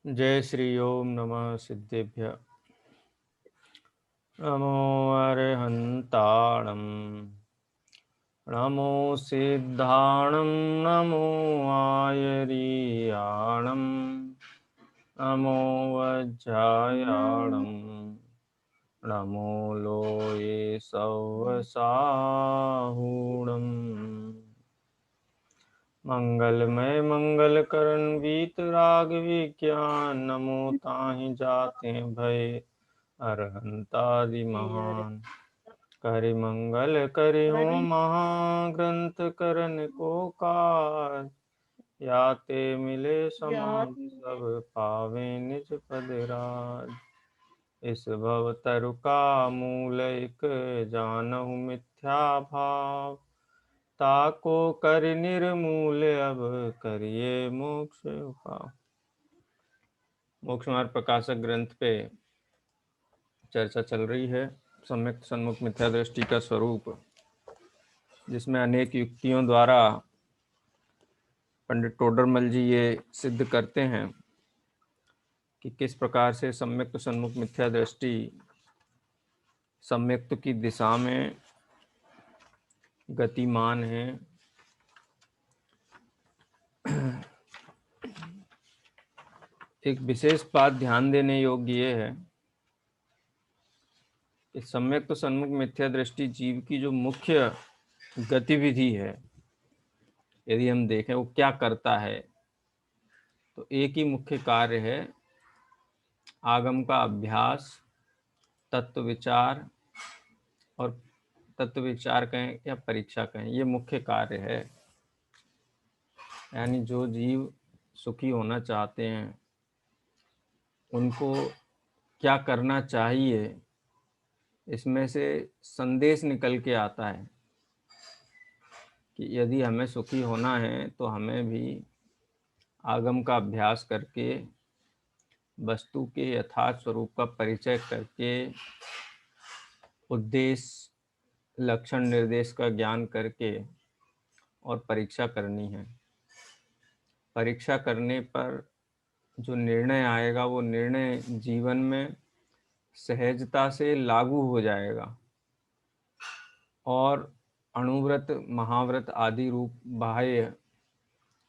जय श्री ओम नमः सिद्धेभ्य। नमो अरहन्ताणं नमो सिद्धाणं नमो आयरीयाणं नमो वज्रायाणं नमो लोये सवसाहूणम्। मंगलमय मंगल करण वीतराग विज्ञान नमो ताहि जाते भय अरहंतादि महान। करि मंगल करियो महाग्रंथ करन को कार याते मिले समाधि सब पावे निज पद राज। इस भव तरु का मूल एक जानहु मिथ्या भाव ताको कर निर्मूल अब करिए मोक्ष उपाय। मोक्ष मार्ग प्रकाशक ग्रंथ पे चर्चा चल रही है। सम्यक सन्मुख मिथ्या दृष्टि का स्वरूप, जिसमें अनेक युक्तियों द्वारा पंडित टोडरमल जी ये सिद्ध करते हैं कि किस प्रकार से सम्यक सन्मुख मिथ्या दृष्टि सम्यक्त की दिशा में गतिमान है। एक विशेष बात ध्यान देने योग्य ये है कि सम्यक सन्मुख मिथ्या दृष्टि जीव की जो मुख्य गतिविधि है, यदि हम देखें वो क्या करता है, तो एक ही मुख्य कार्य है, आगम का अभ्यास, तत्व विचार, और तत्व विचार कहें या परीक्षा कहें, ये मुख्य कार्य है। यानी जो जीव सुखी होना चाहते हैं उनको क्या करना चाहिए, इसमें से संदेश निकल के आता है कि यदि हमें सुखी होना है तो हमें भी आगम का अभ्यास करके वस्तु के यथार्थ स्वरूप का परिचय करके उद्देश्य लक्षण निर्देश का ज्ञान करके और परीक्षा करनी है। परीक्षा करने पर जो निर्णय आएगा वो निर्णय जीवन में सहजता से लागू हो जाएगा और अणुव्रत महाव्रत आदि रूप बाह्य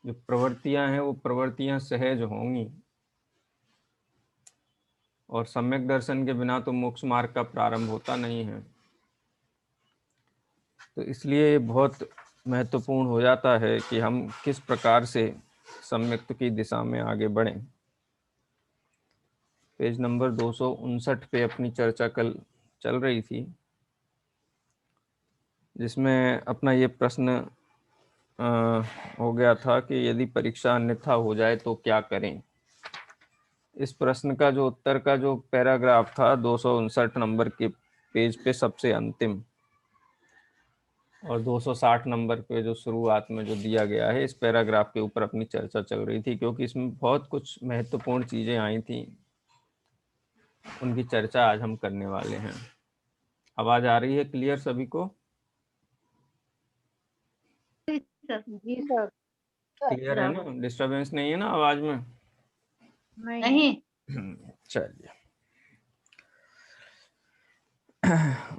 जो प्रवृत्तियां हैं वो प्रवृत्तियां सहज होंगी। और सम्यक दर्शन के बिना तो मोक्ष मार्ग का प्रारंभ होता नहीं है। तो इसलिए बहुत महत्वपूर्ण हो जाता है कि हम किस प्रकार से सम्यक्त की दिशा में आगे बढ़ें। पेज नंबर 259 पे अपनी चर्चा कल चल रही थी, जिसमें अपना ये प्रश्न हो गया था कि यदि परीक्षा अन्यथा हो जाए तो क्या करें। इस प्रश्न का जो उत्तर का जो पैराग्राफ था 259 नंबर के पेज पे सबसे अंतिम, और 260 नंबर पे जो शुरुआत में जो दिया गया है, इस पैराग्राफ के ऊपर अपनी चर्चा चल रही थी, क्योंकि इसमें बहुत कुछ महत्वपूर्ण चीजें आई थी, उनकी चर्चा आज हम करने वाले हैं। आवाज आ रही है क्लियर सभी को? जी सर। क्लियर है ना? डिस्टरबेंस नहीं है ना आवाज में? नहीं। चलिए।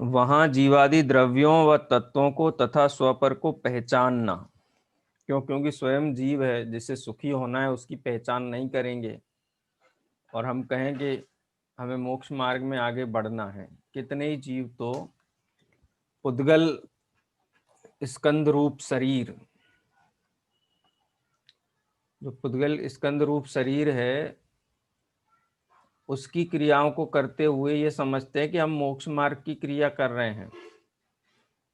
वहां जीवादि द्रव्यों व तत्वों को तथा स्वपर को पहचानना, क्योंकि स्वयं जीव है, जिसे सुखी होना है उसकी पहचान नहीं करेंगे और हम कहें कि हमें मोक्ष मार्ग में आगे बढ़ना है। कितने ही जीव तो उद्गल स्कंद रूप शरीर, जो पुद्गल स्कंद रूप शरीर है, उसकी क्रियाओं को करते हुए ये समझते हैं कि हम मोक्ष मार्ग की क्रिया कर रहे हैं,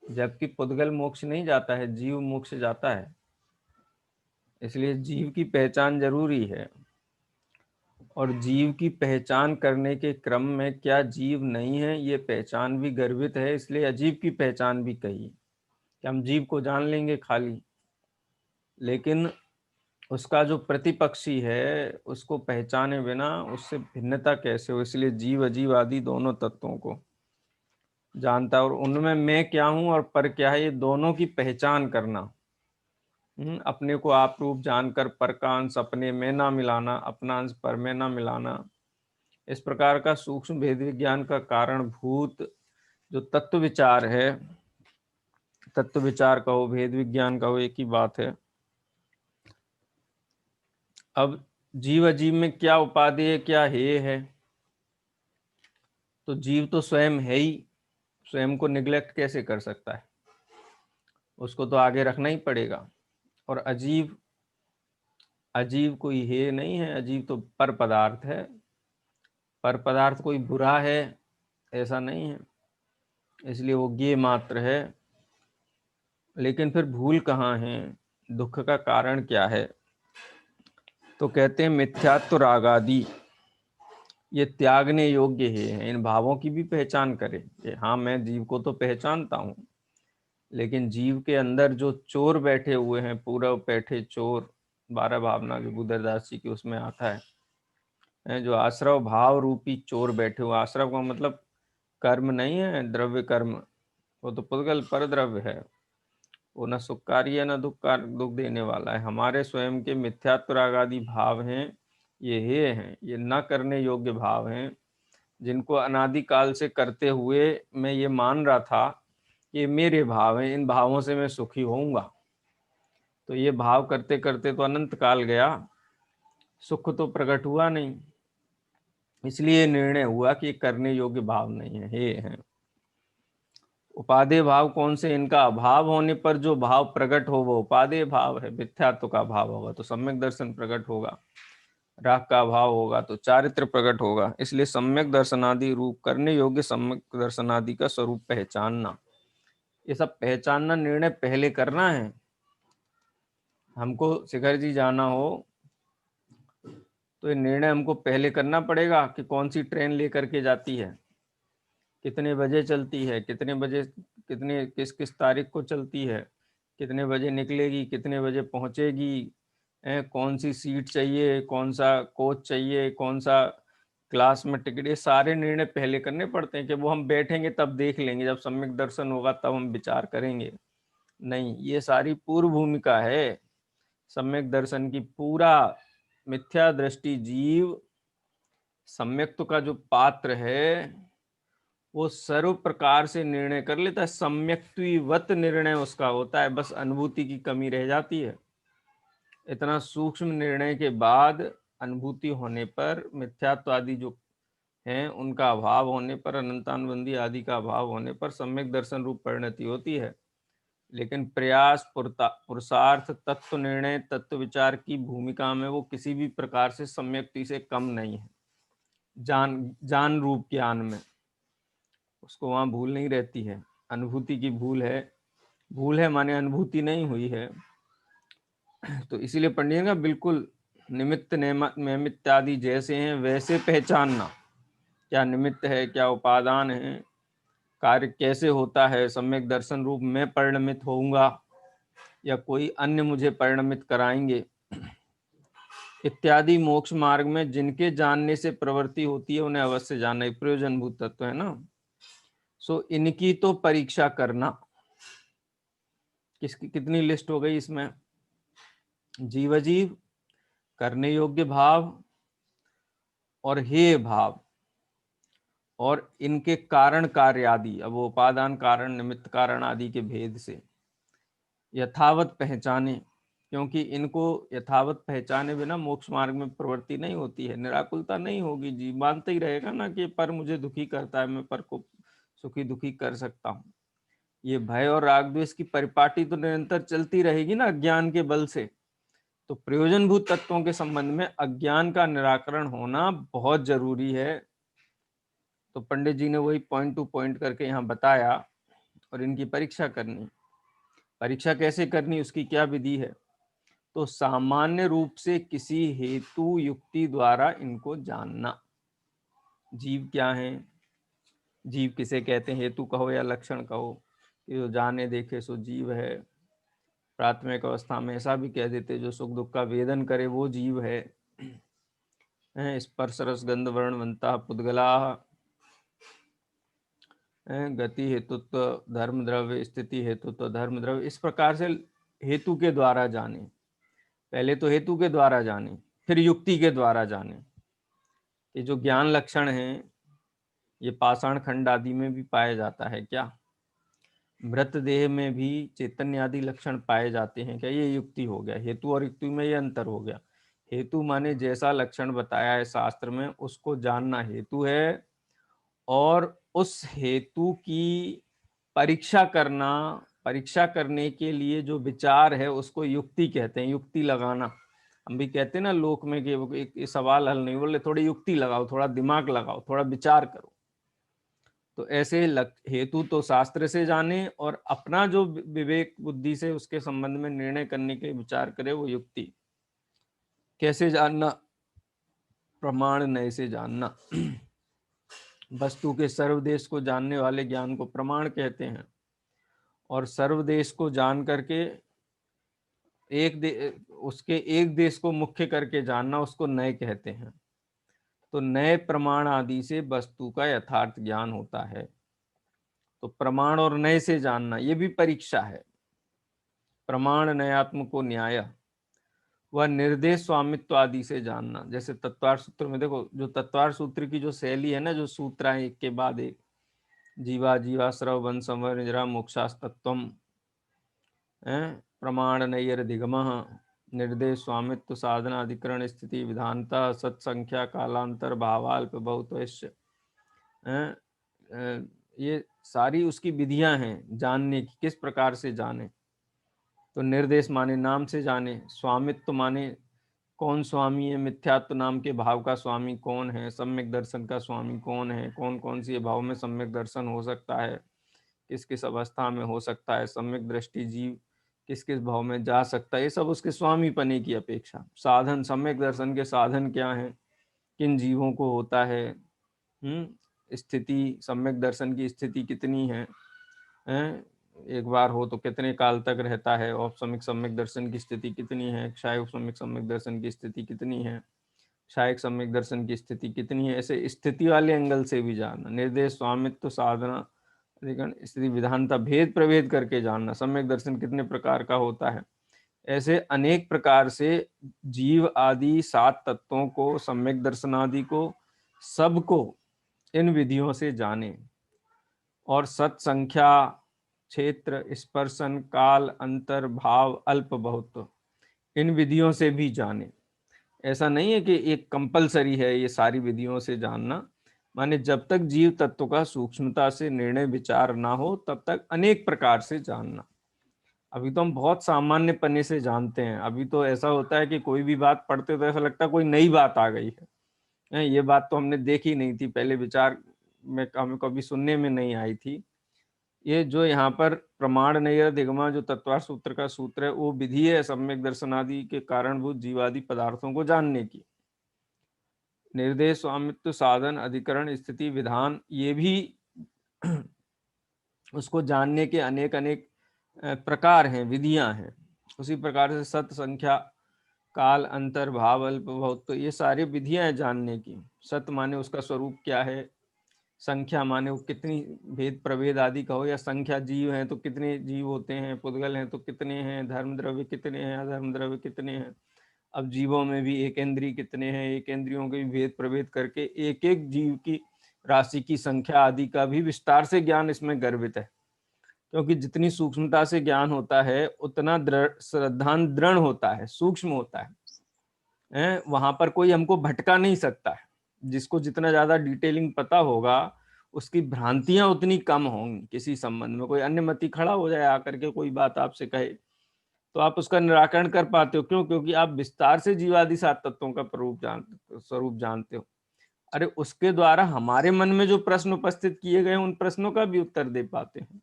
जबकि पुद्गल मोक्ष नहीं जाता है, जीव मोक्ष जाता है। इसलिए जीव की पहचान जरूरी है। और जीव की पहचान करने के क्रम में क्या जीव नहीं है ये पहचान भी गर्भित है, इसलिए अजीव की पहचान भी कही कि हम जीव को जान लेंगे खाली, लेकिन उसका जो प्रतिपक्षी है उसको पहचाने बिना उससे भिन्नता कैसे हो। इसलिए जीव अजीव आदि दोनों तत्वों को जानता है और उनमें मैं क्या हूं और पर क्या है, ये दोनों की पहचान करना अपने को आप रूप जानकर पर का अंश अपने में ना मिलाना, अपना अंश पर में ना मिलाना, इस प्रकार का सूक्ष्म भेद विज्ञान का कारणभूत जो तत्व विचार है, तत्व विचार कहो, भेद विज्ञान कहो, एक ही बात है। अब जीव अजीव में क्या उपाधि है, क्या हेय है? तो जीव तो स्वयं है ही, स्वयं को निग्लेक्ट कैसे कर सकता है? उसको तो आगे रखना ही पड़ेगा। और अजीव, अजीव कोई हेय नहीं है, अजीव तो पर पदार्थ है। पर पदार्थ कोई बुरा है ऐसा नहीं है, इसलिए वो ज्ञेय मात्र है। लेकिन फिर भूल कहाँ है, दुख का कारण क्या है? तो कहते हैं मिथ्यात्व रागादि ये त्यागने योग्य है। इन भावों की भी पहचान करें कि हाँ मैं जीव को तो पहचानता हूँ, लेकिन जीव के अंदर जो चोर बैठे हुए हैं, पूरब बैठे चोर, 12 भावना जो बुद्धदास जी की उसमें आता है, जो आश्रव भाव रूपी चोर बैठे हुए। आश्रव का मतलब कर्म नहीं है, द्रव्य कर्म, वो तो पुद्गल पर द्रव्य है, वो न सुखकारी है न दुख देने वाला है। हमारे स्वयं के मिथ्यात्व राग आदि भाव हैं, ये हैं, ये न करने योग्य भाव हैं, जिनको अनादिकाल से करते हुए मैं ये मान रहा था कि मेरे भाव हैं, इन भावों से मैं सुखी होऊंगा। तो ये भाव करते करते तो अनंत काल गया, सुख तो प्रकट हुआ नहीं। इसलिए निर्णय हुआ कि करने योग्य भाव नहीं है, ये है। उपादेय भाव कौन से? इनका अभाव होने पर जो भाव प्रकट हो वो उपादेय भाव है। मिथ्यात्व का भाव होगा तो सम्यक दर्शन प्रकट होगा, राग का भाव होगा तो चारित्र प्रकट होगा। इसलिए सम्यक दर्शनादि रूप करने योग्य सम्यक दर्शनादि का स्वरूप पहचानना, ये सब पहचानना निर्णय पहले करना है। हमको शिखर जी जाना हो तो ये निर्णय हमको पहले करना पड़ेगा कि कौन सी ट्रेन लेकर के जाती है, कितने बजे चलती है, कितने बजे, कितने किस किस तारीख को चलती है, कितने बजे निकलेगी, कितने बजे पहुंचेगी, कौन सी सीट चाहिए, कौन सा कोच चाहिए, कौन सा क्लास में टिकट, ये सारे निर्णय पहले करने पड़ते हैं। कि वो हम बैठेंगे तब देख लेंगे, जब सम्यक दर्शन होगा तब हम विचार करेंगे, नहीं, ये सारी पूर्व भूमिका है सम्यक दर्शन की। पूरा मिथ्या दृष्टि जीव सम्यक्त्व का जो पात्र है वो सर्व प्रकार से निर्णय कर लेता है, सम्यक्त्ववत निर्णय उसका होता है, बस अनुभूति की कमी रह जाती है। इतना सूक्ष्म निर्णय के बाद अनुभूति होने पर, मिथ्यात्व आदि जो हैं उनका अभाव होने पर, अनंतानुबंधी आदि का अभाव होने पर सम्यक दर्शन रूप परिणति होती है। लेकिन प्रयास, पुरुषार्थ, तत्व निर्णय, तत्व विचार की भूमिका में वो किसी भी प्रकार से सम्यक्ति से कम नहीं है। जान रूप ज्ञान में उसको वहाँ भूल नहीं रहती है, अनुभूति की भूल है। भूल है माने अनुभूति नहीं हुई है। तो इसीलिए पंडित का बिल्कुल निमित्त नैमित्त आदि जैसे हैं वैसे पहचानना, क्या निमित्त है, क्या उपादान है, कार्य कैसे होता है, सम्यक दर्शन रूप में परिणमित होऊंगा या कोई अन्य मुझे परिणमित कराएंगे इत्यादि। मोक्ष मार्ग में जिनके जानने से प्रवृत्ति होती है उन्हें अवश्य जानना, एक प्रयोजनभूत तत्व है ना। सो इनकी तो परीक्षा करना। किसकी कितनी लिस्ट हो गई इसमें? जीव अजीव, करने योग्य भाव और हेय भाव, और इनके कारण कार्य आदि। अब वो उपादान कारण निमित्त कारण आदि के भेद से यथावत पहचाने, क्योंकि इनको यथावत पहचाने बिना मोक्ष मार्ग में प्रवृत्ति नहीं होती है, निराकुलता नहीं होगी। जीव मानते ही रहेगा ना कि पर मुझे दुखी करता है, मैं पर को सुखी दुखी कर सकता हूँ। ये भय और राग द्वेष की परिपाटी तो निरंतर चलती रहेगी ना अज्ञान के बल से। तो प्रयोजनभूत तत्वों के संबंध में अज्ञान का निराकरण होना बहुत जरूरी है। तो पंडित जी ने वही पॉइंट टू पॉइंट करके यहाँ बताया। और इनकी परीक्षा करनी, परीक्षा कैसे करनी, उसकी क्या विधि है? तो सामान्य रूप से किसी हेतु युक्ति द्वारा इनको जानना। जीव क्या है, जीव किसे कहते हैं, हेतु कहो या लक्षण कहो, कि जो जाने देखे सो जीव है। प्राथमिक अवस्था में ऐसा भी कह देते जो सुख दुख का वेदन करे वो जीव है। स्पर्श रस गंध वर्ण वंता पुद्गला, गति हेतुत्व धर्म द्रव्य, स्थिति हेतुत्व धर्म द्रव्य, इस प्रकार से हेतु के द्वारा जाने। पहले तो हेतु के द्वारा जाने, फिर युक्ति के द्वारा जाने। ये जो ज्ञान लक्षण है ये पाषाण खंड आदि में भी पाया जाता है क्या? मृत देह में भी चैतन्य आदि लक्षण पाए जाते हैं क्या? ये युक्ति हो गया। हेतु और युक्ति में ये अंतर हो गया। हेतु माने जैसा लक्षण बताया है शास्त्र में उसको जानना हेतु है, और उस हेतु की परीक्षा करना, परीक्षा करने के लिए जो विचार है उसको युक्ति कहते हैं। युक्ति लगाना, हम भी कहते हैं ना लोक में कि एक सवाल हल नहीं, बोले थोड़ी युक्ति लगाओ, थोड़ा दिमाग लगाओ, थोड़ा विचार करो। तो ऐसे हेतु तो शास्त्र से जाने, और अपना जो विवेक बुद्धि से उसके संबंध में निर्णय करने के विचार करे वो युक्ति। कैसे जानना? प्रमाण नय से जानना। वस्तु के सर्वदेश को जानने वाले ज्ञान को प्रमाण कहते हैं, और सर्वदेश को जान करके उसके एक देश को मुख्य करके जानना उसको नय कहते हैं। तो नए प्रमाण आदि से वस्तु का यथार्थ ज्ञान होता है। तो प्रमाण और नए से जानना ये भी परीक्षा है। प्रमाण नयात्म को न्याय, वह निर्देश स्वामित्व आदि से जानना। जैसे तत्वार सूत्र में देखो, जो तत्वार सूत्र की जो शैली है ना, जो सूत्र है एक के बाद एक, जीवा जीवा श्रव वन संवर निजरा मोक्षास्तत्वम, प्रमाण नैर्धिगम, निर्देश स्वामित्व साधना अधिकरण स्थिति विधानता सत्संख्या कालांतर भावाल्प बहुत, ये सारी उसकी विधियां हैं जानने की, किस प्रकार से जाने। तो निर्देश माने नाम से जाने, स्वामित्व माने कौन स्वामी है, मिथ्यात्व नाम के भाव का स्वामी कौन है, सम्यक दर्शन का स्वामी कौन है, कौन कौन सी भाव में सम्यक दर्शन हो सकता है, किस किस अवस्था में हो सकता है, सम्यक दृष्टि जीव किस किस भाव में जा सकता है, ये सब उसके स्वामी पने की अपेक्षा। साधन, सम्यक दर्शन के साधन क्या हैं, किन जीवों को होता है, स्थिति, सम्यक दर्शन की स्थिति कितनी है, एक बार हो तो कितने काल तक रहता है, औपसमिक सम्यक दर्शन की स्थिति कितनी है, क्षायक सम्यक दर्शन की स्थिति कितनी है, क्षायक सम्यक दर्शन की स्थिति कितनी है। ऐसे स्थिति वाले एंगल से भी जानना। निर्देश स्वामित्व साधना स्थिति विधानता, भेद प्रभेद करके जानना, सम्यक दर्शन कितने प्रकार का होता है। ऐसे अनेक प्रकार से जीव आदि 7 तत्वों को, सम्यक दर्शन आदि को, सबको इन विधियों से जाने। और सत्संख्या, क्षेत्र, स्पर्शन, काल, अंतर, भाव, अल्प बहुत, इन विधियों से भी जाने। ऐसा नहीं है कि एक कंपलसरी है ये सारी विधियों से जानना, माने जब तक जीव तत्व का सूक्ष्मता से निर्णय विचार ना हो तब तक अनेक प्रकार से जानना। अभी तो हम बहुत सामान्य पन्ने से जानते हैं। अभी तो ऐसा होता है कि कोई भी बात पढ़ते तो ऐसा लगता है कोई नई बात आ गई है, ये बात तो हमने देखी नहीं थी पहले, विचार में हमें कभी सुनने में नहीं आई थी। ये जो यहाँ पर प्रमाण नैर्धिगमा जो तत्वार सूत्र का सूत्र है, वो विधि है सम्यक दर्शन आदि के कारणभूत जीवादि पदार्थों को जानने की। निर्देश स्वामित्व साधन अधिकरण स्थिति विधान, ये भी उसको जानने के अनेक अनेक प्रकार हैं, विधियां हैं। उसी प्रकार से सत, संख्या, काल, अंतर, भाव, अल्प बहुत, तो ये सारी विधियां हैं जानने की। सत माने उसका स्वरूप क्या है, संख्या माने वो कितनी भेद प्रभेद आदि कहो, या संख्या जीव हैं तो कितने जीव होते हैं, पुद्गल हैं तो कितने हैं, धर्म द्रव्य कितने हैं, अधर्म द्रव्य कितने हैं। अब जीवों में भी एक इंद्रिय कितने हैं, एक इंद्रियों के भी भेद प्रभेद करके एक एक जीव की राशि की संख्या आदि का भी विस्तार से ज्ञान इसमें गर्भित है। क्योंकि जितनी सूक्ष्मता से ज्ञान होता है उतना श्रद्धान दृढ़ होता है, सूक्ष्म होता है, वहां पर कोई हमको भटका नहीं सकता है। जिसको जितना ज्यादा डिटेलिंग पता होगा उसकी भ्रांतियां उतनी कम होंगी। किसी संबंध में कोई अन्य मति खड़ा हो जाए आकर के कोई बात आपसे कहे तो आप उसका निराकरण कर पाते हो। क्यों? क्योंकि आप विस्तार से जीवादि 7 तत्वों का स्वरूप जानते हो। अरे उसके द्वारा हमारे मन में जो प्रश्न उपस्थित किए गए उन प्रश्नों का भी उत्तर दे पाते हैं।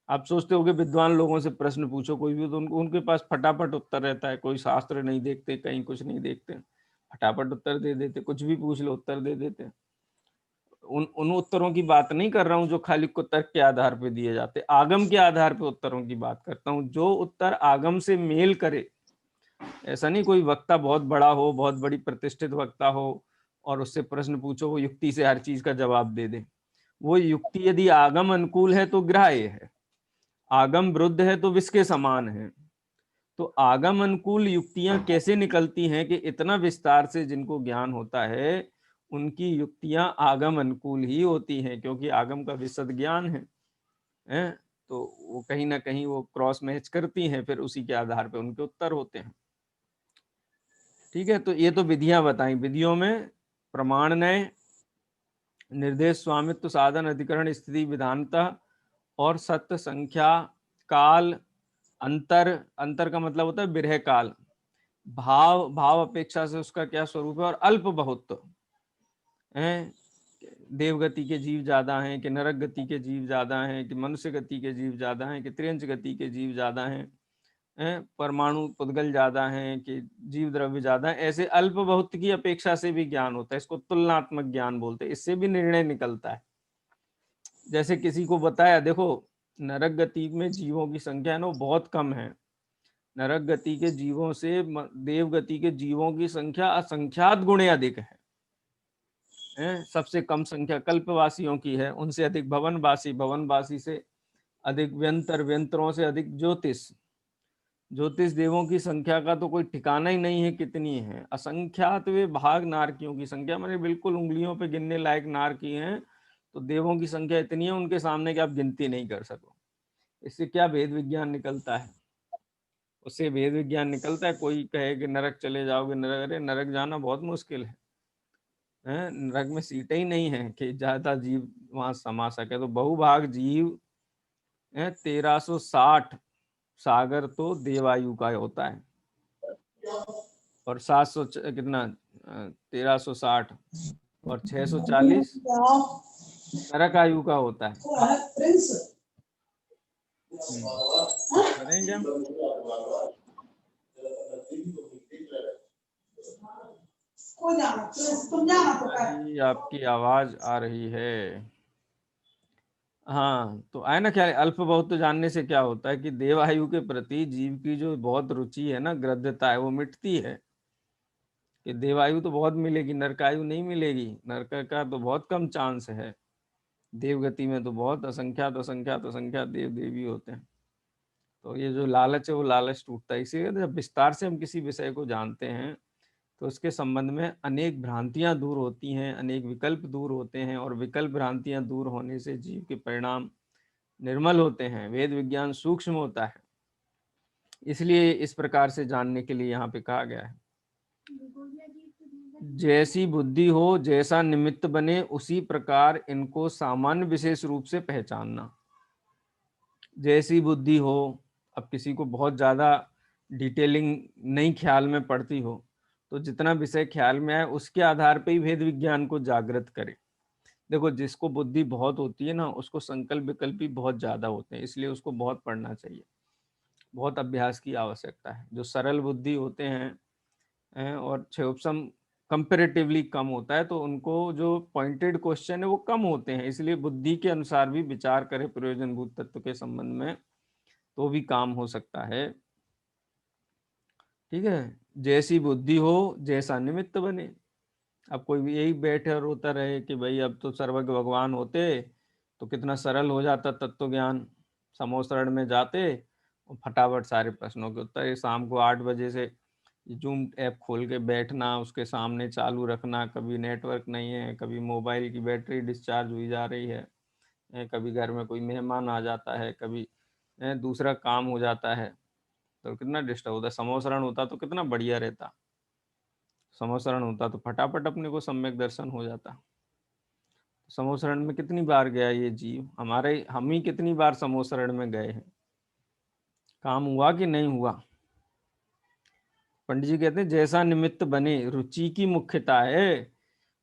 आप सोचते हो कि विद्वान लोगों से प्रश्न पूछो कोई भी तो उनके पास फटाफट उत्तर रहता है, कोई शास्त्र नहीं देखते, कहीं कुछ नहीं देखते, फटाफट उत्तर दे देते, कुछ भी पूछ लो उत्तर दे देते। उन उत्तरों की बात नहीं कर रहा हूँ जो खाली तर्क के आधार पर दिए जाते, आगम के आधार पर उत्तरों की बात करता हूँ, जो उत्तर आगम से मेल करे। ऐसा नहीं कोई वक्ता बहुत बड़ा हो, बहुत बड़ी प्रतिष्ठित वक्ता हो और उससे प्रश्न पूछो वो युक्ति से हर चीज का जवाब दे दे। वो युक्ति यदि आगम अनुकूल है तो ग्राह्य है, आगम विरुद्ध है तो विष के समान है। तो आगम अनुकूल युक्तियां कैसे निकलती हैं कि इतना विस्तार से जिनको ज्ञान होता है उनकी युक्तियां आगम अनुकूल ही होती हैं, क्योंकि आगम का विशद ज्ञान है? तो वो कहीं ना कहीं वो क्रॉस मैच करती हैं, फिर उसी के आधार पर उनके उत्तर होते हैं। ठीक है, तो ये तो विधियां बताई। विधियों में प्रमाणनय, निर्देश, स्वामित्व, साधन, अधिकरण, स्थिति, विधानता और सत्य, संख्या, काल, अंतर। अंतर का मतलब होता है विरह काल, भाव, भाव अपेक्षा से उसका क्या स्वरूप है, और अल्प बहुत है। देवगति के जीव ज्यादा हैं कि नरक गति के जीव ज्यादा हैं कि मनुष्य गति के जीव ज्यादा हैं कि त्रियंच गति के जीव ज्यादा हैं, परमाणु पुद्गल ज्यादा हैं कि जीव द्रव्य ज्यादा है। ऐसे अल्प बहुत की अपेक्षा से भी ज्ञान होता है, इसको तुलनात्मक ज्ञान बोलते हैं। इससे भी निर्णय निकलता है। जैसे किसी को बताया, देखो नरक गति में जीवों की संख्या है ना वो बहुत कम है, नरक गति के जीवों से देव गति के जीवों की संख्या असंख्यात गुणे अधिक है। सबसे कम संख्या कल्पवासियों की है, उनसे अधिक भवनवासी, भवनवासी से अधिक व्यंतर, व्यंतरों से अधिक ज्योतिष, ज्योतिष देवों की संख्या का तो कोई ठिकाना ही नहीं है कितनी है। असंख्यात वे भाग नारकियों की संख्या, मैंने बिल्कुल उंगलियों पे गिनने लायक नारकी हैं। तो देवों की संख्या इतनी है उनके सामने कि आप गिनती नहीं कर सको। इससे क्या भेद विज्ञान निकलता है? उससे भेद विज्ञान निकलता है। कोई कहे कि नरक चले जाओगे, नरक, अरे नरक जाना बहुत मुश्किल है। नरक में सीटें ही नहीं है कि ज्यादा जीव वहां समा सके। तो बहुभाग जीव 1360 सागर तो देवायु का होता है, और 700 कितना 1360 और 640 नरक आयु का होता है। करेंगे हम। आपकी आवाज आ रही है। हाँ, तो आए ना क्या, अल्प बहुत तो जानने से क्या होता है कि देवायु के प्रति जीव की जो बहुत रुचि है ना, ग्रद्धता है, वो मिटती है। कि देवायु तो बहुत मिलेगी, नरकायु नहीं मिलेगी। नरक का तो बहुत कम चांस है। देवगति में तो बहुत असंख्यात असंख्यात असंख्यात देव देवी होते हैं। तो ये जो लालच है वो लालच टूटता है। इसीलिए जब विस्तार से हम किसी विषय को जानते हैं तो उसके संबंध में अनेक भ्रांतियां दूर होती हैं, अनेक विकल्प दूर होते हैं, और विकल्प भ्रांतियां दूर होने से जीव के परिणाम निर्मल होते हैं। वेद विज्ञान सूक्ष्म होता है, इसलिए इस प्रकार से जानने के लिए यहाँ पे कहा गया है। जैसी बुद्धि हो, जैसा निमित्त बने, उसी प्रकार इनको सामान्य विशेष रूप से पहचानना। जैसी बुद्धि हो, अब किसी को बहुत ज्यादा डिटेलिंग नहीं ख्याल में पड़ती हो तो जितना विषय ख्याल में आए उसके आधार पर ही भेद विज्ञान को जागृत करे। देखो जिसको बुद्धि बहुत होती है ना उसको संकल्प विकल्प भी बहुत ज्यादा होते हैं, इसलिए उसको बहुत पढ़ना चाहिए। बहुत अभ्यास की आवश्यकता है। जो सरल बुद्धि होते हैं और क्षयोपम कंपेरेटिवली कम होता है, तो उनको जो पॉइंटेड क्वेश्चन है वो कम होते हैं। इसलिए बुद्धि के अनुसार भी विचार करें प्रयोजनभूत तत्व के संबंध में, तो भी काम हो सकता है। ठीक है, जैसी बुद्धि हो जैसा निमित्त बने। अब कोई भी यही बैठे और रोता रहे कि भाई अब तो सर्वज्ञ भगवान होते तो कितना सरल हो जाता तत्व ज्ञान, समोसरण में जाते और फटाफट सारे प्रश्नों के उत्तर। शाम को 8 बजे से जूम ऐप खोल के बैठना, उसके सामने चालू रखना, कभी नेटवर्क नहीं है, कभी मोबाइल की बैटरी डिस्चार्ज हुई जा रही है, कभी घर में कोई मेहमान आ जाता है, कभी दूसरा काम हो जाता है, तो कितना डिस्टर्ब होता है। समोसरण होता तो कितना बढ़िया रहता। समोसरण होता तो फटाफट अपने को सम्यक दर्शन हो जाता। समोसरण में कितनी बार गया ये जीव, हमारे हम ही कितनी बार समोसरण में गए हैं, काम हुआ कि नहीं हुआ। पंडित जी कहते हैं जैसा निमित्त बने, रुचि की मुख्यता है।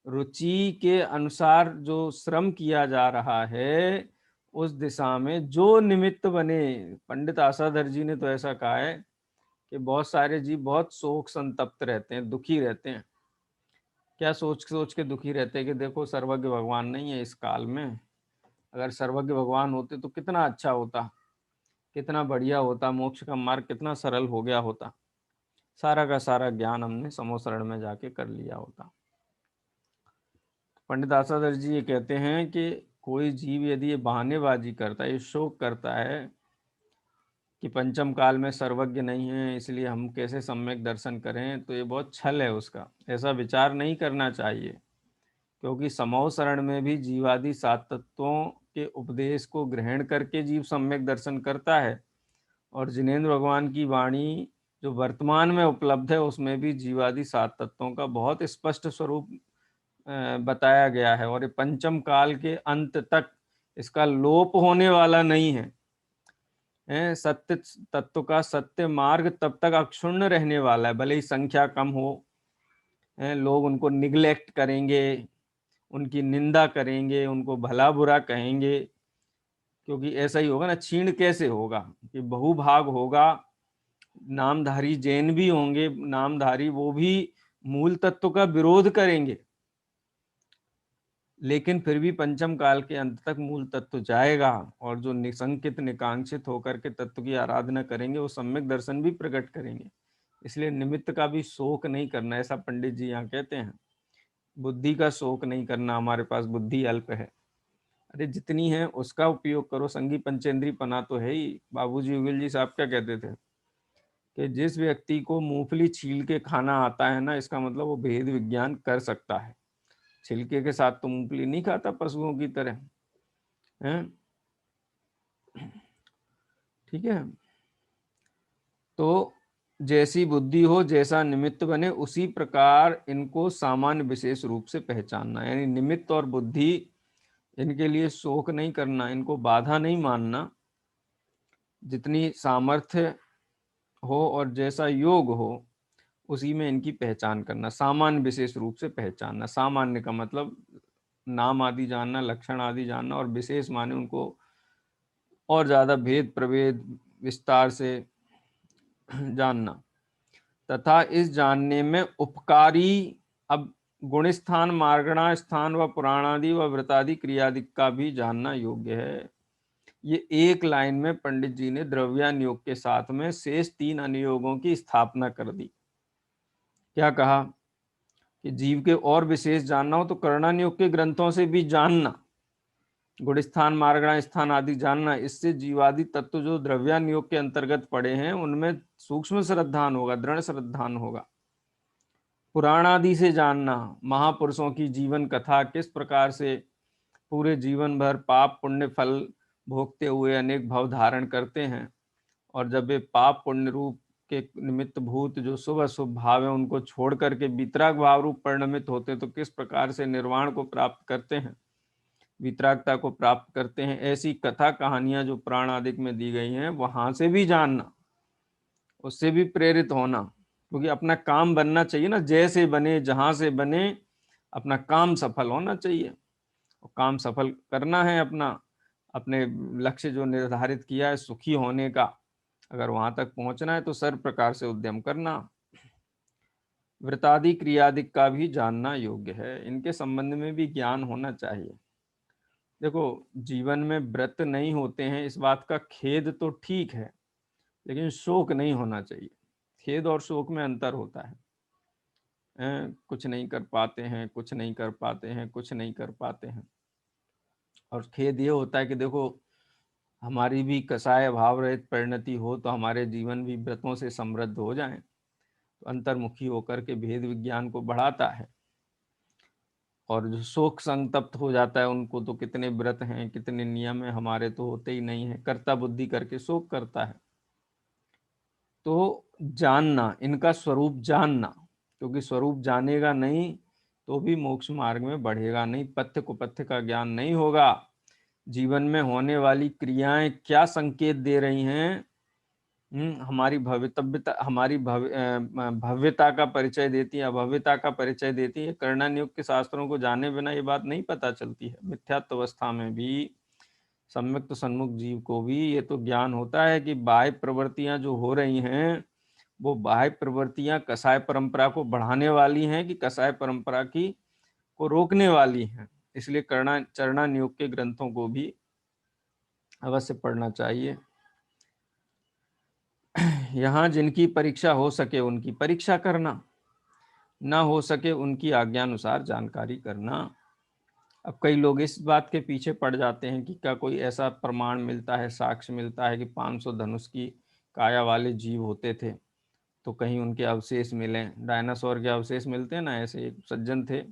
रुचि के अनुसार जो श्रम किया जा रहा है उस दिशा में जो निमित्त बने। पंडित आशाधर जी ने तो ऐसा कहा है कि बहुत सारे जीव बहुत शोक संतप्त रहते हैं, दुखी रहते हैं। क्या सोच सोच के दुखी रहते हैं कि देखो सर्वज्ञ भगवान नहीं है इस काल में। अगर सर्वज्ञ भगवान होते तो कितना अच्छा होता, कितना बढ़िया होता, मोक्ष का मार्ग कितना सरल हो गया होता। सारा का सारा ज्ञान हमने समोसरण में जाके कर लिया होता। पंडित आशाधर जी ये कहते हैं कि कोई जीव यदि ये बहानेबाजी करता है, ये शोक करता है, कि पंचम काल में सर्वज्ञ नहीं है इसलिए हम कैसे सम्यक दर्शन करें, तो ये बहुत छल है उसका। ऐसा विचार नहीं करना चाहिए, क्योंकि समौ शरण में भी जीवादि सात तत्वों के उपदेश को ग्रहण करके जीव सम्यक दर्शन करता है, और जिनेंद्र भगवान की वाणी जो वर्तमान में उपलब्ध है उसमें भी जीवादि सात तत्वों का बहुत स्पष्ट स्वरूप बताया गया है, और ये पंचम काल के अंत तक इसका लोप होने वाला नहीं है। सत्य तत्व का सत्य मार्ग तब तक अक्षुण्ण रहने वाला है, भले ही संख्या कम हो, लोग उनको निग्लेक्ट करेंगे, उनकी निंदा करेंगे, उनको भला बुरा कहेंगे, क्योंकि ऐसा ही होगा ना। क्षीण कैसे होगा कि बहुभाग होगा, नामधारी जैन भी होंगे, नामधारी वो भी मूल तत्व का विरोध करेंगे, लेकिन फिर भी पंचम काल के अंत तक मूल तत्व जाएगा, और जो निसंकित निकांक्षित होकर के तत्व की आराधना करेंगे वो सम्यक दर्शन भी प्रकट करेंगे। इसलिए निमित्त का भी शोक नहीं करना, ऐसा पंडित जी यहाँ कहते हैं। बुद्धि का शोक नहीं करना, हमारे पास बुद्धि अल्प है, अरे जितनी है उसका उपयोग करो। संगी पंचेंद्री पना तो है ही। बाबूजी उगिल जी साहब क्या कहते थे कि जिस व्यक्ति को मूंगफली छील के खाना आता है ना, इसका मतलब वो भेद विज्ञान कर सकता है। छिलके के साथ तो मूंगफली नहीं खाता पशुओं की तरह, हैं? ठीक है। तो जैसी बुद्धि हो, जैसा निमित्त बने, उसी प्रकार इनको सामान्य विशेष रूप से पहचानना, यानी निमित्त और बुद्धि, इनके लिए शोक नहीं करना, इनको बाधा नहीं मानना। जितनी सामर्थ्य हो और जैसा योग हो उसी में इनकी पहचान करना, सामान्य विशेष रूप से पहचानना। सामान्य का मतलब नाम आदि जानना, लक्षण आदि जानना, और विशेष माने उनको और ज्यादा भेद प्रभेद विस्तार से जानना, तथा इस जानने में उपकारी, अब गुण स्थान, मार्गणा स्थान व पुराणादि व व्रतादि क्रियादि का भी जानना योग्य है। ये एक लाइन में पंडित जी ने द्रव्यानुयोग के साथ में शेष 3 अनुयोगों की स्थापना कर दी। क्या कहा कि जीव के और विशेष जानना हो तो कर्णानुयोग के ग्रंथों से भी जानना, गुण स्थान, मार्गणा स्थान आदि जानना। इससे जीवादि तत्व जो द्रव्यानुयोग के अंतर्गत पड़े हैं उनमें सूक्ष्म श्रद्धान होगा, दृढ़ श्रद्धान होगा। पुराण आदि से जानना, महापुरुषों की जीवन कथा, किस प्रकार से पूरे जीवन भर पाप पुण्य फल भोगते हुए अनेक भाव धारण करते हैं, और जब वे पाप पुण्य रूप के निमित्त भूत जो शुभ अशुभ भाव है उनको छोड़ करके वितराग भाव रूप परिणमित होते तो किस प्रकार से निर्वाण को प्राप्त करते हैं, वितरागता को प्राप्त करते हैं। ऐसी कथा कहानियां जो पुराण आदि में दी गई हैं वहां से भी जानना, उससे भी प्रेरित होना, क्योंकि अपना काम बनना चाहिए ना, जैसे बने जहां से बने, अपना काम सफल होना चाहिए। और काम सफल करना है अपना, अपने लक्ष्य जो निर्धारित किया है सुखी होने का, अगर वहां तक पहुंचना है तो सर्व प्रकार से उद्यम करना। व्रतादि क्रियादि का भी जानना योग्य है, इनके संबंध में भी ज्ञान होना चाहिए। देखो, जीवन में व्रत नहीं होते हैं इस बात का खेद तो ठीक है, लेकिन शोक नहीं होना चाहिए। खेद और शोक में अंतर होता है। कुछ नहीं कर पाते हैं, कुछ नहीं कर पाते हैं, कुछ नहीं कर पाते हैं। और खेद ये होता है कि देखो, हमारी भी कसाय भाव रहित परिणति हो तो हमारे जीवन भी व्रतों से समृद्ध हो जाएं, तो अंतर्मुखी होकर के भेद विज्ञान को बढ़ाता है। और जो शोक संतप्त हो जाता है उनको तो कितने व्रत हैं, कितने नियम है, हमारे तो होते ही नहीं है, कर्ता बुद्धि करके शोक करता है। तो जानना, इनका स्वरूप जानना, क्योंकि स्वरूप जानेगा नहीं तो भी मोक्ष मार्ग में बढ़ेगा नहीं। पथ्य कुपथ्य का ज्ञान नहीं होगा, जीवन में होने वाली क्रियाएं क्या संकेत दे रही हैं, हमारी भवितव्यता, हमारी भव्यता का परिचय देती है, अभव्यता का परिचय देती है। कर्णानुयोग के शास्त्रों को जाने बिना ये बात नहीं पता चलती है। मिथ्यात्व अवस्था में भी सम्यक्त सन्मुख जीव को भी ये तो ज्ञान होता है कि बाह्य प्रवृत्तियां जो हो रही हैं वो बाह्य प्रवृत्तियां कसाय परंपरा को बढ़ाने वाली हैं कि कसाय परंपरा की को रोकने वाली हैं। इसलिए चरणानुयोग के ग्रंथों को भी अवश्य पढ़ना चाहिए। यहाँ जिनकी परीक्षा हो सके उनकी परीक्षा करना, ना हो सके उनकी आज्ञानुसार जानकारी करना। अब कई लोग इस बात के पीछे पड़ जाते हैं कि क्या कोई ऐसा प्रमाण मिलता है, साक्ष्य मिलता है कि 500 धनुष की काया वाले जीव होते थे, तो कहीं उनके अवशेष मिले, डायनासोर के अवशेष मिलते हैं ना, ऐसे एक सज्जन थे,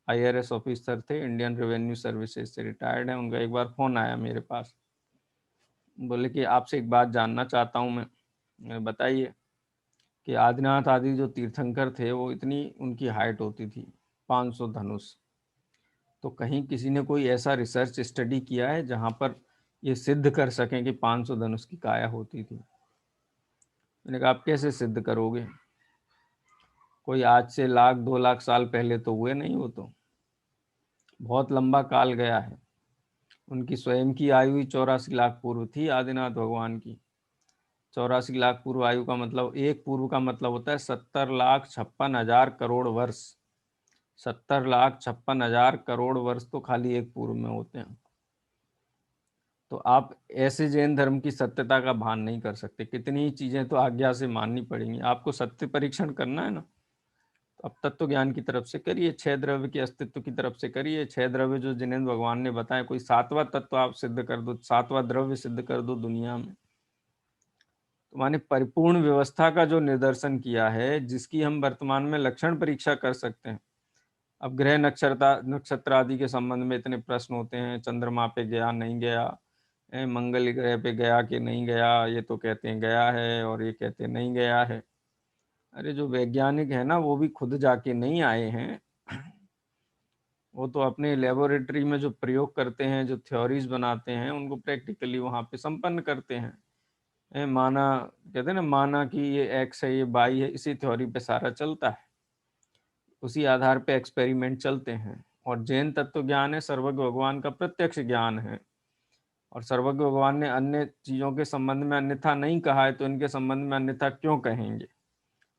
IRS ऑफिसर थे, इंडियन रेवेन्यू सर्विसेज से रिटायर्ड हैं। उनका एक बार फ़ोन आया मेरे पास, बोले कि आपसे एक बात जानना चाहता हूँ मैं बताइए कि आदिनाथ आदि जो तीर्थंकर थे वो इतनी उनकी हाइट होती थी 500 धनुष, तो कहीं किसी ने कोई ऐसा रिसर्च स्टडी किया है जहाँ पर ये सिद्ध कर सकें कि 500 धनुष की काया होती थी? मैंने कहा आप कैसे सिद्ध करोगे, कोई आज से 1,00,000-2,00,000 साल पहले तो हुए नहीं, वो तो बहुत लंबा काल गया है। उनकी स्वयं की आयु ही 84 लाख पूर्व थी आदिनाथ भगवान की। 84 लाख पूर्व आयु का मतलब, एक पूर्व का मतलब होता है 70,56,000 करोड़ वर्ष। 70,56,000 करोड़ वर्ष तो खाली एक पूर्व में होते हैं। तो आप ऐसे जैन धर्म की सत्यता का भान नहीं कर सकते, कितनी ही चीजें तो आज्ञा से माननी पड़ेंगी। आपको सत्य परीक्षण करना है ना, तो अब तत्व ज्ञान की तरफ से करिए, 6 द्रव्य के अस्तित्व की तरफ से करिए। 6 द्रव्य जो जिनेंद्र भगवान ने बताया, कोई 7वां तत्व आप सिद्ध कर दो, 7वां द्रव्य सिद्ध कर दो दुनिया में, तो माने परिपूर्ण व्यवस्था का जो निदर्शन किया है, जिसकी हम वर्तमान में लक्षण परीक्षा कर सकते हैं। अब ग्रह नक्षत्र आदि के संबंध में इतने प्रश्न होते हैं, चंद्रमा पे गया नहीं गया, मंगल ग्रह पे गया कि नहीं गया, ये तो कहते हैं गया है और ये कहते हैं नहीं गया है। अरे जो वैज्ञानिक है ना, वो भी खुद जाके नहीं आए हैं, वो तो अपने लेबोरेटरी में जो प्रयोग करते हैं, जो थ्योरीज बनाते हैं, उनको प्रैक्टिकली वहाँ पे संपन्न करते हैं। माना कहते हैं ना, माना कि ये एक्स है ये वाई है, इसी थ्योरी पे सारा चलता है, उसी आधार पे एक्सपेरिमेंट चलते हैं। और जैन तत्व ज्ञान है सर्वज्ञ भगवान का प्रत्यक्ष ज्ञान है, और सर्वज्ञ भगवान ने अन्य चीजों के संबंध में अन्यथा नहीं कहा है, तो इनके संबंध में अन्यथा क्यों कहेंगे,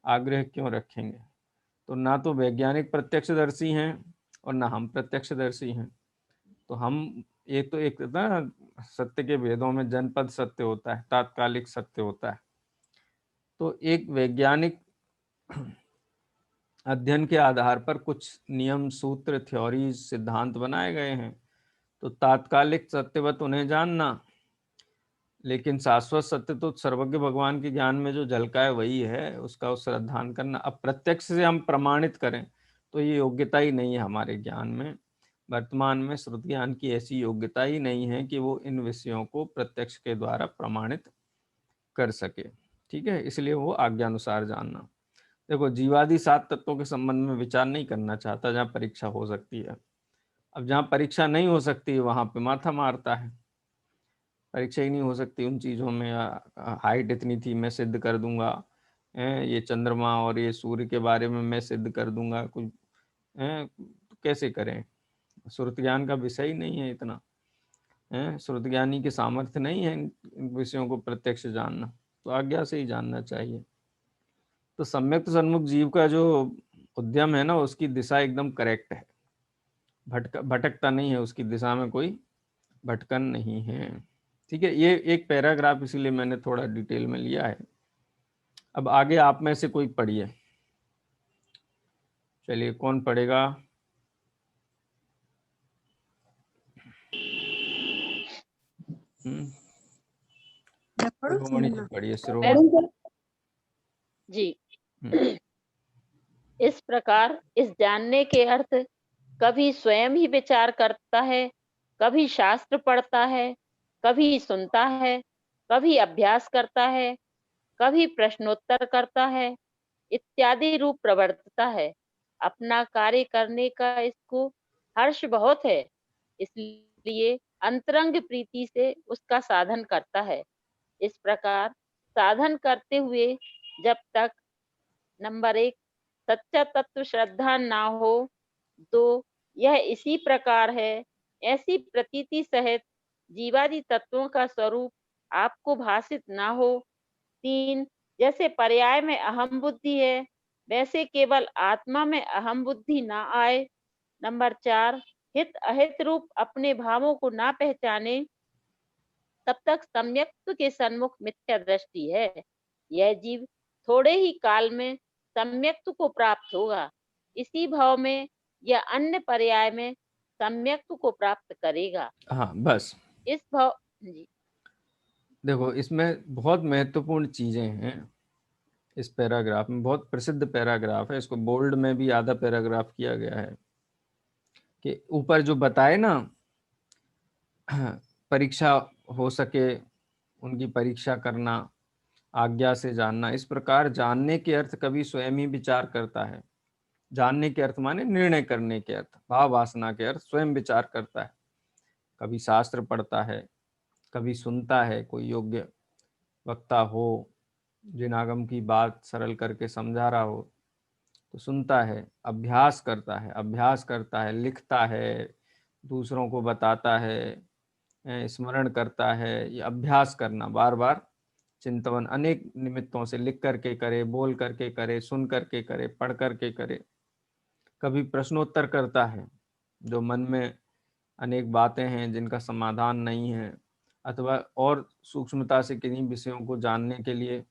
आग्रह क्यों रखेंगे? तो ना तो वैज्ञानिक प्रत्यक्षदर्शी हैं और ना हम प्रत्यक्षदर्शी हैं। तो हम एक ना, सत्य के भेदों में जनपद सत्य होता है, तात्कालिक सत्य होता है। तो एक वैज्ञानिक अध्ययन के आधार पर कुछ नियम, सूत्र, थ्योरीज, सिद्धांत बनाए गए हैं, तो तात्कालिक सत्यवत उन्हें जानना, लेकिन शाश्वत सत्य तो सर्वज्ञ भगवान के ज्ञान में जो झलका है वही है, उसका श्रद्धान करना। अब प्रत्यक्ष से हम प्रमाणित करें तो ये योग्यता ही नहीं है हमारे ज्ञान में, वर्तमान में श्रुति ज्ञान की ऐसी योग्यता ही नहीं है कि वो इन विषयों को प्रत्यक्ष के द्वारा प्रमाणित कर सके। ठीक है, इसलिए वो आज्ञानुसार जानना। देखो, जीवादि 7 तत्वों के संबंध में विचार नहीं करना चाहता जहाँ परीक्षा हो सकती है। अब जहाँ परीक्षा नहीं हो सकती वहां पे माथा मारता है, परीक्षा ही नहीं हो सकती उन चीज़ों में, हाइट इतनी थी मैं सिद्ध कर दूंगा, ये चंद्रमा और ये सूर्य के बारे में मैं सिद्ध कर दूंगा, कुछ तो कैसे करें? श्रुत ज्ञान का विषय ही नहीं है इतना, श्रुत ज्ञानी के सामर्थ्य नहीं है इन विषयों को प्रत्यक्ष जानना, तो आज्ञा से ही जानना चाहिए। तो सम्यक सन्मुख जीव का जो उद्यम है ना, उसकी दिशा एकदम करेक्ट है, भटकता नहीं है, उसकी दिशा में कोई भटकन नहीं है। ठीक है, ये एक पैराग्राफ इसीलिए मैंने थोड़ा डिटेल में लिया है। अब आगे आप में से कोई पढ़िए, चलिए कौन पढ़ेगा? शिरोमणि जी पढ़िए, शिरोमणि जी। हम्म। इस प्रकार इस जानने के अर्थ कभी स्वयं ही विचार करता है, कभी शास्त्र पढ़ता है, कभी सुनता है, कभी अभ्यास करता है, कभी प्रश्नोत्तर करता है, इत्यादि रूप प्रवर्तता है। अपना कार्य करने का इसको हर्ष बहुत है, इसलिए अंतरंग प्रीति से उसका साधन करता है। इस प्रकार साधन करते हुए जब तक नंबर 1 सच्चा तत्व श्रद्धा ना हो, 2 यह इसी प्रकार है ऐसी प्रतीति सहित जीवादि तत्वों का स्वरूप आपको भाषित ना हो, 3 जैसे पर्याय में अहम बुद्धि है वैसे केवल आत्मा में अहम बुद्धि ना आए, नंबर 4 हित अहित रूप अपने भावों को ना पहचाने, तब तक सम्यक्त्व के सन्मुख मिथ्या दृष्टि है। यह जीव थोड़े ही काल में सम्यक्त्व को प्राप्त होगा, इसी भाव में या अन्य पर्याय में सम्यक्त्व को प्राप्त करेगा। हाँ बस, इस भाव जी देखो इसमें बहुत महत्वपूर्ण चीजें हैं। इस पैराग्राफ में बहुत प्रसिद्ध पैराग्राफ है, इसको बोल्ड में भी आधा पैराग्राफ किया गया है कि ऊपर जो बताए ना, परीक्षा हो सके उनकी परीक्षा करना, आज्ञा से जानना, इस प्रकार जानने के अर्थ कभी स्वयं ही विचार करता है। जानने के अर्थ माने निर्णय करने के अर्थ, भाव वासना के अर्थ स्वयं विचार करता है। कभी शास्त्र पढ़ता है, कभी सुनता है, कोई योग्य वक्ता हो जिन आगम की बात सरल करके समझा रहा हो तो सुनता है, अभ्यास करता है, लिखता है, दूसरों को बताता है, स्मरण करता है। ये अभ्यास करना, बार बार चिंतन अनेक निमित्तों से लिख करके करे, बोल करके करे, सुन करके करे, पढ़ करके करे। कभी प्रश्नोत्तर करता है, जो मन में अनेक बातें हैं जिनका समाधान नहीं है, अथवा और सूक्ष्मता से किन्हीं विषयों को जानने के लिए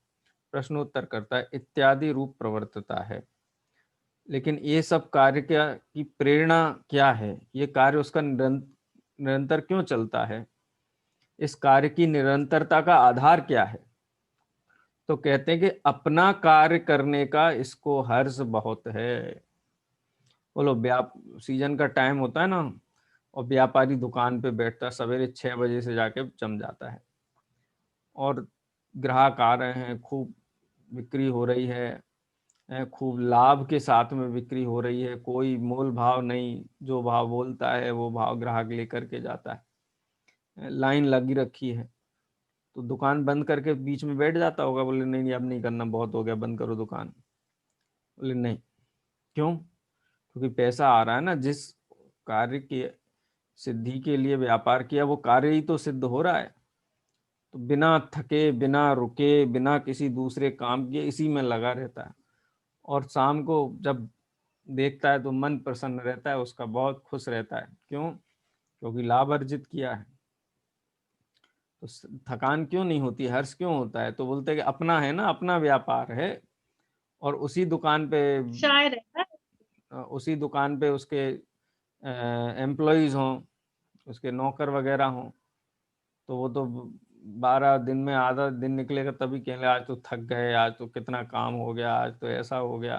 प्रश्नोत्तर करता है, इत्यादि रूप प्रवर्तता है। लेकिन ये सब कार्य की प्रेरणा क्या है, ये कार्य उसका निरंतर क्यों चलता है, इस कार्य की निरंतरता का आधार क्या है? तो कहते हैं कि अपना कार्य करने का इसको हर्ष बहुत है। बोलो, सीजन का टाइम होता है ना, और व्यापारी दुकान पे बैठता है, सवेरे 6 बजे से जाके जम जाता है, और ग्राहक आ रहे हैं, खूब बिक्री हो रही है, खूब लाभ के साथ में बिक्री हो रही है, कोई मोल भाव नहीं, जो भाव बोलता है वो भाव ग्राहक लेकर के जाता है, लाइन लगी रखी है। तो दुकान बंद करके बीच में बैठ जाता होगा, बोले नहीं नहीं अब नहीं करना, बहुत हो गया, बंद करो दुकान। बोले नहीं, क्यों? क्योंकि पैसा आ रहा है ना, जिस कार्य की सिद्धि के लिए व्यापार किया वो कार्य ही तो सिद्ध हो रहा है। तो बिना थके, बिना रुके, बिना किसी दूसरे काम के इसी में लगा रहता है, और शाम को जब देखता है तो मन प्रसन्न रहता है उसका, बहुत खुश रहता है। क्यों? क्योंकि लाभ अर्जित किया है। तो थकान क्यों नहीं होती, हर्ष क्यों होता है? तो बोलते हैं कि अपना है ना, अपना व्यापार है, और उसी दुकान पे शायर है। उसी दुकान पे उसके एम्प्लॉयज हों, उसके नौकर वगैरह हों, तो वो तो 12 दिन में आधा दिन निकलेगा तभी कहेंगे आज तो थक गए, आज तो कितना काम हो गया, आज तो ऐसा हो गया,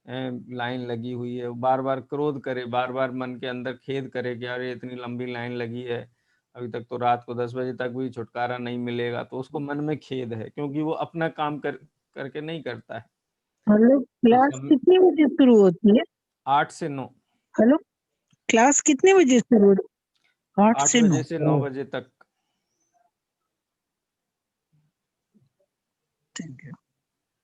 लाइन लगी हुई है। बार बार क्रोध करे, बार बार मन के अंदर खेद करे कि अरे इतनी लंबी लाइन लगी है, अभी तक तो रात को 10 बजे तक भी छुटकारा नहीं मिलेगा, तो उसको मन में खेद है, क्योंकि वो अपना काम करके नहीं करता है। हेलो, तो क्लास कितने बजे शुरू होती है? 8 से 9। हेलो, क्लास कितने बजे शुरू होती है? 8 से 9। 8 बजे से 9 बजे तक। Thank you.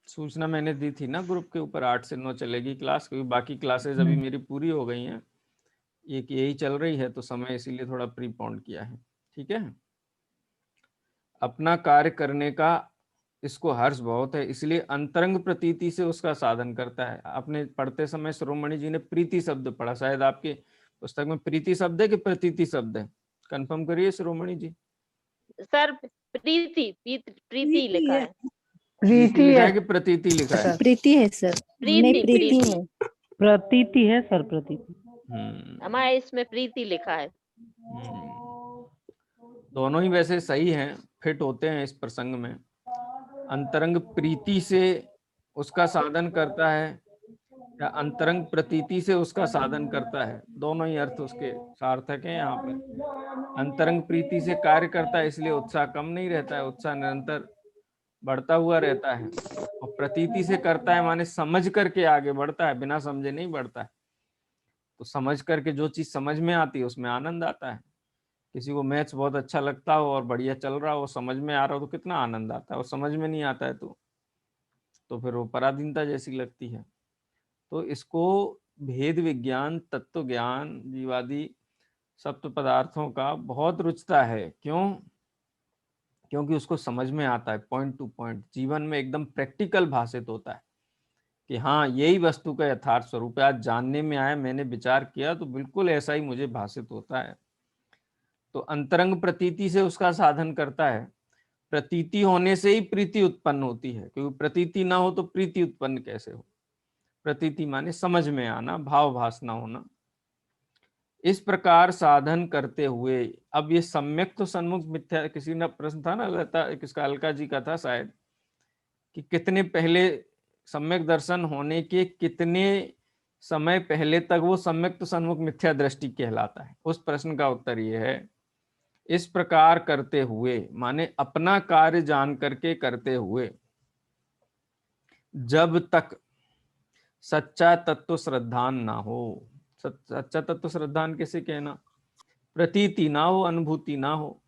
सूचना मैंने दी थी ना ग्रुप के ऊपर, 8 से 9 चलेगी क्लास, क्योंकि बाकी क्लासेस अभी मेरी पूरी हो गई हैं, एक यही चल रही है, तो समय इसीलिए थोड़ा प्रीपोन्ड किया है। ठीक है, अपना कार्य करने का इसको हर्ष बहुत है, इसलिए अंतरंग प्रतीति से उसका साधन करता है। आपने पढ़ते समय शिरोमणि जी ने प्रीति शब्द पढ़ा, शायद आपके पुस्तक में प्रीति शब्द है कि प्रतीति शब्द है, कंफर्म करिए शिरोमणि जी। सर प्रीति लिखा है। प्रीति लिखा है कि प्रतीति लिखा है? प्रीति है सर। नहीं, प्रीति है। प्रतीति है सर, प्रतीति। हमारे इसमें प्रीति लिखा है। दोनों ही वैसे सही हैं, फिट होते हैं इस प्रसंग में। अंतरंग प्रीति से उसका साधन करता है या अंतरंग प्रतीति से उसका साधन करता है, दोनों ही अर्थ उसके सार्थक हैं यहाँ पे। अंतरंग प्रीति से कार्य करता है, इसलिए उत्साह कम नहीं रहता है, उत्साह निरंतर बढ़ता हुआ रहता है। और प्रतीति से करता है माने समझ करके आगे बढ़ता है, बिना समझे नहीं बढ़ता है। तो समझ करके जो चीज समझ में आती है उसमें आनंद आता है। किसी को मैथ्स बहुत अच्छा लगता हो और बढ़िया चल रहा हो, समझ में आ रहा हो, तो कितना आनंद आता है, और समझ में नहीं आता है तो फिर वो पराधीनता जैसी लगती है। तो इसको भेद विज्ञान, तत्व ज्ञान, जीवादि सप्त पदार्थों का बहुत रुचता है। क्यों? क्योंकि उसको समझ में आता है, पॉइंट टू पॉइंट, जीवन में एकदम प्रैक्टिकल भाषित होता है कि हाँ यही वस्तु का यथार्थ स्वरूप है। आज जानने में आया, मैंने विचार किया तो बिल्कुल ऐसा ही मुझे भाषित होता है। तो अंतरंग प्रतीति से उसका साधन करता है। प्रतीति होने से ही प्रीति उत्पन्न होती है, क्योंकि प्रतीति ना हो तो प्रीति उत्पन्न कैसे हो? प्रतीति माने समझ में आना, भाव भासना होना। इस प्रकार साधन करते हुए, अब ये सम्यक तो सन्मुख मिथ्या, किसी ने प्रश्न था ना, लता किसका, अलका जी का था शायद, कि कितने पहले सम्यक दर्शन होने के कितने समय पहले तक वो सम्यक तो सन्मुख मिथ्या दृष्टि कहलाता है। उस प्रश्न का उत्तर ये है, इस प्रकार करते हुए माने अपना कार्य जान करके करते हुए, जब तक सच्चा तत्व श्रद्धान ना हो। सच्चा तत्व श्रद्धान किसे कहना? प्रतीति ना हो, अनुभूति ना हो।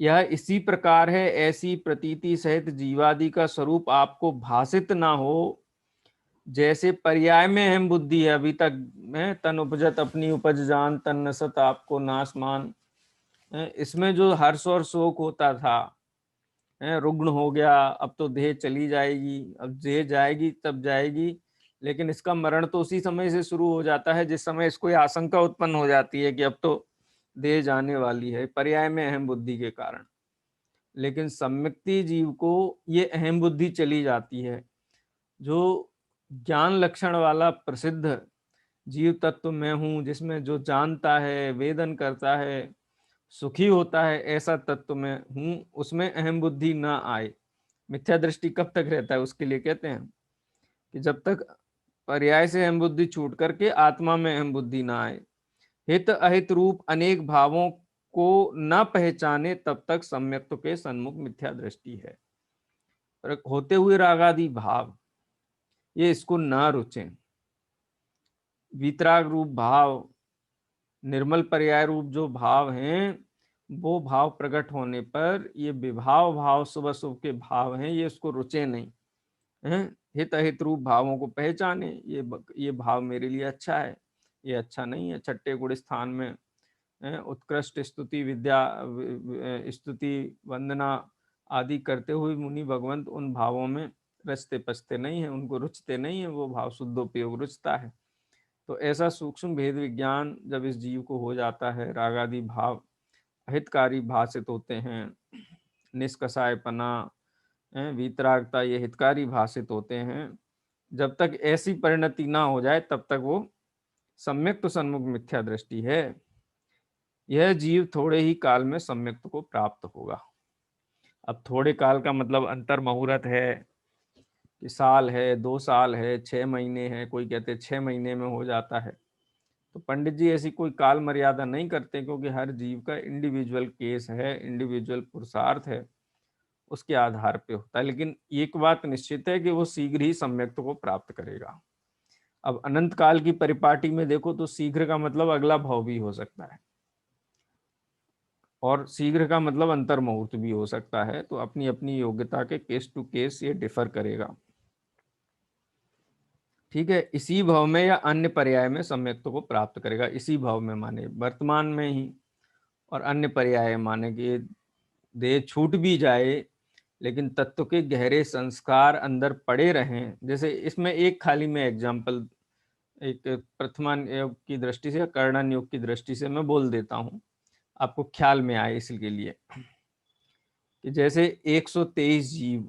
यह इसी प्रकार है, ऐसी प्रतीति सहित जीवादि का स्वरूप आपको भाषित ना हो, जैसे पर्याय में अहम बुद्धि है। अभी तक में तन उपजत अपनी उपज जान, तन नसत आपको नाश मान, इसमें जो हर्ष और शोक होता था, रुग्ण हो गया, अब तो देह चली जाएगी, अब देह जाएगी तब जाएगी, लेकिन इसका मरण तो उसी समय से शुरू हो जाता है जिस समय इसको आशंका उत्पन्न हो जाती है कि अब तो देह जाने वाली है, पर्याय में अहम बुद्धि के कारण। लेकिन सम्यक्ति जीव को ये अहम बुद्धि चली जाती है। जो ज्ञान लक्षण वाला प्रसिद्ध जीव तत्व मैं हूं, जिसमें जो जानता है, वेदन करता है, सुखी होता है, ऐसा तत्व मैं हूं, उसमें अहम बुद्धि ना आए। मिथ्या दृष्टि कब तक रहता है? उसके लिए कहते हैं कि जब तक पर्याय से अहम बुद्धि छूट करके आत्मा में अहम बुद्धि ना आए, हित अहित रूप अनेक भावों को न पहचाने, तब तक सम्यक्त्व के सन्मुख मिथ्या दृष्टि है। पर होते हुए रागादि भाव ये इसको ना रुचें। वीतराग रूप भाव, निर्मल पर्याय रूप जो भाव हैं, वो भाव प्रकट होने पर ये विभाव भाव, शुभ शुभ के भाव हैं, ये उसको रुचे नहीं हैं। हित अहित रूप भावों को पहचाने, ये भाव मेरे लिए अच्छा है, ये अच्छा नहीं है। छठे गुण स्थान में उत्कृष्ट स्तुति विद्या, स्तुति वंदना आदि करते हुए मुनि भगवंत उन भावों में रचते पचते नहीं है, उनको रुचते नहीं है, वो भाव शुद्धोपयोग रुचता है। तो ऐसा सूक्ष्म भेद विज्ञान जब इस जीव को हो जाता है, रागादि भाव हितकारी भाषित होते हैं, निष्कषायपना, वीतरागता, ये हितकारी भाषित होते हैं। जब तक ऐसी परिणति ना हो जाए तब तक वो सम्यक तो सन्मुख मिथ्या दृष्टि है। यह जीव थोड़े ही काल में सम्यक्त को प्राप्त होगा। अब थोड़े काल का मतलब अंतर मुहूर्त है कि साल है, 2 साल है, 6 महीने है, कोई कहते 6 महीने में हो जाता है। तो पंडित जी ऐसी कोई काल मर्यादा नहीं करते, क्योंकि हर जीव का इंडिविजुअल केस है, इंडिविजुअल पुरुषार्थ है, उसके आधार पे होता है। लेकिन एक बात निश्चित है कि वो शीघ्र ही सम्यक्त को प्राप्त करेगा। अब अनंत काल की परिपाटी में देखो तो शीघ्र का मतलब अगला भाव भी हो सकता है, और शीघ्र का मतलब अंतर मुहूर्त भी हो सकता है। तो अपनी अपनी योग्यता के केस टू केस ये डिफर करेगा। ठीक है, इसी भाव में या अन्य पर्याय में सम्यक्त्व को प्राप्त करेगा। इसी भाव में माने वर्तमान में ही, और अन्य पर्याय माने कि देह छूट भी जाए लेकिन तत्व के गहरे संस्कार अंदर पड़े रहें। जैसे इसमें एक खाली में एग्जाम्पल, एक प्रथमान योग की दृष्टि से, कर्णन योग की दृष्टि से मैं बोल देता हूं, आपको ख्याल में आए इसके लिए, कि जैसे 123 जीव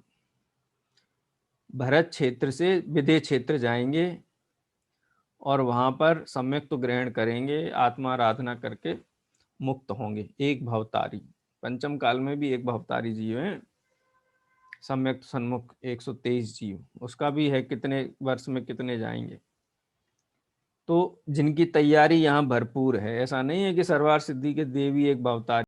भरत क्षेत्र से विदेह क्षेत्र जाएंगे और वहां पर सम्यक तो ग्रहण करेंगे, आत्मा आराधना करके मुक्त होंगे। एक भवतारी, पंचम काल में भी एक भवतारी जीव है, सम्यक सन्मुख 123 जीव, उसका भी है कितने वर्ष में कितने जाएंगे। तो जिनकी तैयारी यहाँ भरपूर है, ऐसा नहीं है कि सर्वार सिद्धि के देवी एक भवतारी